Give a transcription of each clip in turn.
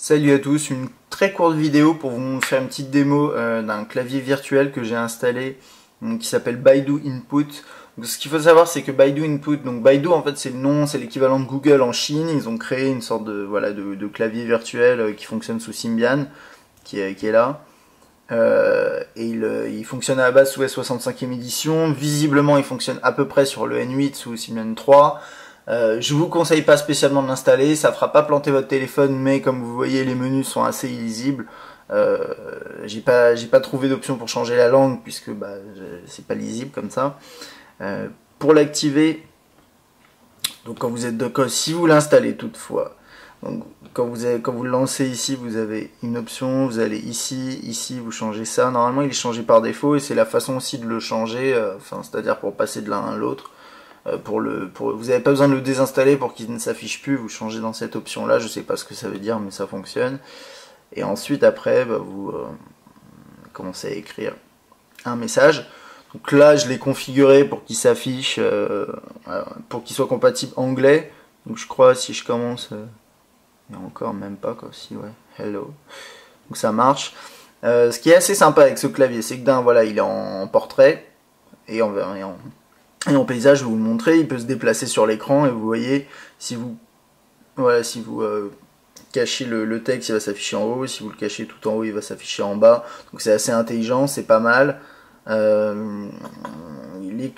Salut à tous, une très courte vidéo pour vous faire une petite démo d'un clavier virtuel que j'ai installé qui s'appelle Baidu Input. Donc, ce qu'il faut savoir, c'est que Baidu Input, donc Baidu en fait c'est le nom, c'est l'équivalent de Google en Chine. Ils ont créé une sorte de de clavier virtuel qui fonctionne sous Symbian, qui est là. Il fonctionne à la base sous S65e édition. Visiblement, il fonctionne à peu près sur le N8 sous Symbian 3. Je vous conseille pas spécialement de l'installer, ça fera pas planter votre téléphone, mais comme vous voyez, les menus sont assez illisibles. J'ai pas trouvé d'option pour changer la langue puisque c'est pas lisible comme ça. Pour l'activer, donc quand vous êtes si vous l'installez toutefois, donc quand vous le lancez ici, vous avez une option, vous allez ici vous changez ça. Normalement il est changé par défaut et c'est la façon aussi de le changer, c'est-à-dire pour passer de l'un à l'autre. Vous n'avez pas besoin de le désinstaller pour qu'il ne s'affiche plus, vous changez dans cette option là, je sais pas ce que ça veut dire mais ça fonctionne. Et ensuite après vous commencez à écrire un message. Donc là je l'ai configuré pour qu'il s'affiche, pour qu'il soit compatible anglais. Donc je crois si je commence, il y a encore même pas quoi, si ouais, hello. Donc ça marche. Ce qui est assez sympa avec ce clavier, c'est que voilà, il est en portrait et en paysage, je vais vous le montrer, il peut se déplacer sur l'écran et vous voyez, si vous cachez le texte, il va s'afficher en haut, si vous le cachez tout en haut, il va s'afficher en bas. Donc c'est assez intelligent, c'est pas mal. Les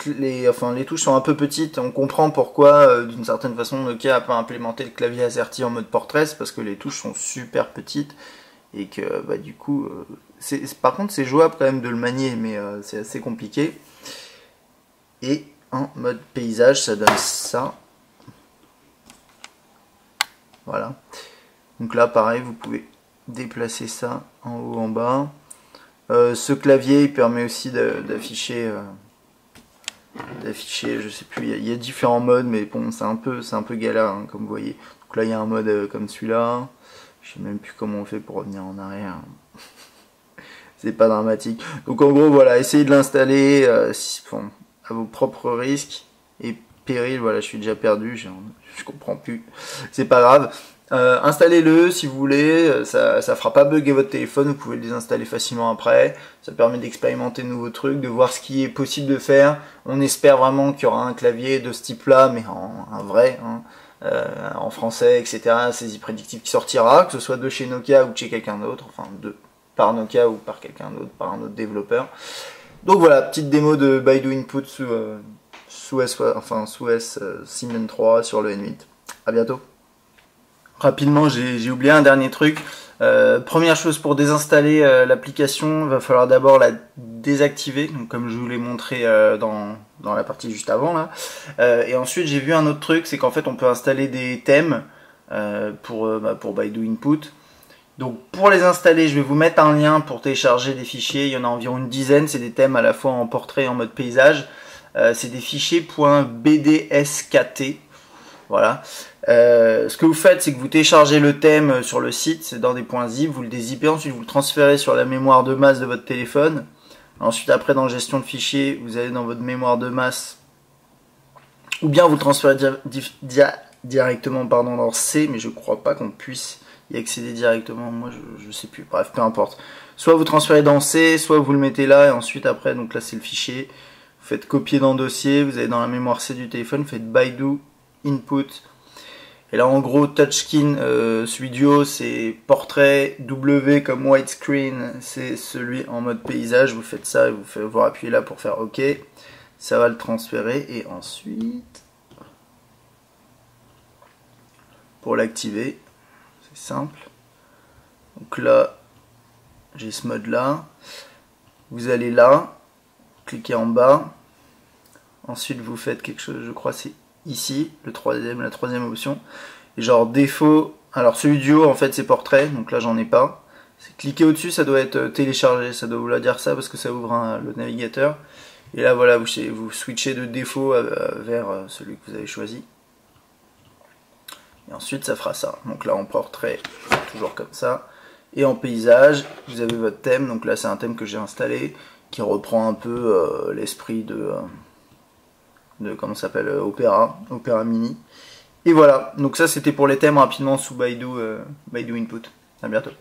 touches sont un peu petites, on comprend pourquoi d'une certaine façon Nokia a pas implémenté le clavier AZERTY en mode portrait, c'est parce que les touches sont super petites et que du coup, par contre c'est jouable quand même de le manier, mais c'est assez compliqué. Et en mode paysage, ça donne ça. Voilà. Donc là, pareil, vous pouvez déplacer ça en haut, en bas. Ce clavier, il permet aussi d'afficher, je sais plus, il y a différents modes, mais bon, c'est un peu galère, hein, comme vous voyez. Donc là, il y a un mode comme celui-là. Je sais même plus comment on fait pour revenir en arrière. C'est pas dramatique. Donc en gros, voilà, essayez de l'installer à vos propres risques et périls. Voilà, je suis déjà perdu, je comprends plus. C'est pas grave. Installez-le si vous voulez, ça fera pas bugger votre téléphone, vous pouvez le désinstaller facilement après. Ça permet d'expérimenter de nouveaux trucs, de voir ce qui est possible de faire. On espère vraiment qu'il y aura un clavier de ce type-là, mais un vrai, hein, en français, etc. Saisie prédictive qui sortira, que ce soit de chez Nokia ou de chez quelqu'un d'autre, enfin par Nokia ou par quelqu'un d'autre, par un autre développeur. Donc voilà, petite démo de Baidu Input sous Symbian 3 sur le N8. A bientôt. Rapidement, j'ai oublié un dernier truc. Première chose, pour désinstaller l'application, il va falloir d'abord la désactiver, donc comme je vous l'ai montré dans la partie juste avant là. Et ensuite, j'ai vu un autre truc, c'est qu'en fait, on peut installer des thèmes pour Baidu Input. Donc pour les installer, je vais vous mettre un lien pour télécharger des fichiers. Il y en a environ une dizaine. C'est des thèmes à la fois en portrait et en mode paysage. C'est des fichiers .bdskt. Voilà. Ce que vous faites, c'est que vous téléchargez le thème sur le site, c'est dans des .zip, vous le dézippez, ensuite vous le transférez sur la mémoire de masse de votre téléphone. Ensuite, après, dans gestion de fichiers, vous allez dans votre mémoire de masse, ou bien vous le transférez directement dans C, mais je crois pas qu'on puisse y accéder directement. Moi, je sais plus. Bref, peu importe. Soit vous transférez dans C, soit vous le mettez là, et ensuite, après, donc là, c'est le fichier. Vous faites copier dans le dossier, vous allez dans la mémoire C du téléphone, vous faites Baidu Input. Et là en gros touchscreen, celui du haut c'est portrait, W comme widescreen c'est celui en mode paysage, vous faites ça et vous appuyez là pour faire OK, ça va le transférer et ensuite pour l'activer c'est simple. Donc là j'ai ce mode là, vous allez là, cliquez en bas, ensuite vous faites quelque chose, je crois c'est ici, la troisième option, et genre défaut, alors celui du haut en fait c'est portrait, donc là j'en ai pas, cliquez au dessus, ça doit être téléchargé, ça doit vouloir dire ça parce que ça ouvre le navigateur, et là voilà, vous switchez de défaut vers celui que vous avez choisi, et ensuite ça fera ça, donc là en portrait, toujours comme ça, et en paysage, vous avez votre thème, donc là c'est un thème que j'ai installé, qui reprend un peu l'esprit de comment ça s'appelle, Opera Mini. Et voilà, donc ça c'était pour les thèmes rapidement sous Baidu Input. À bientôt.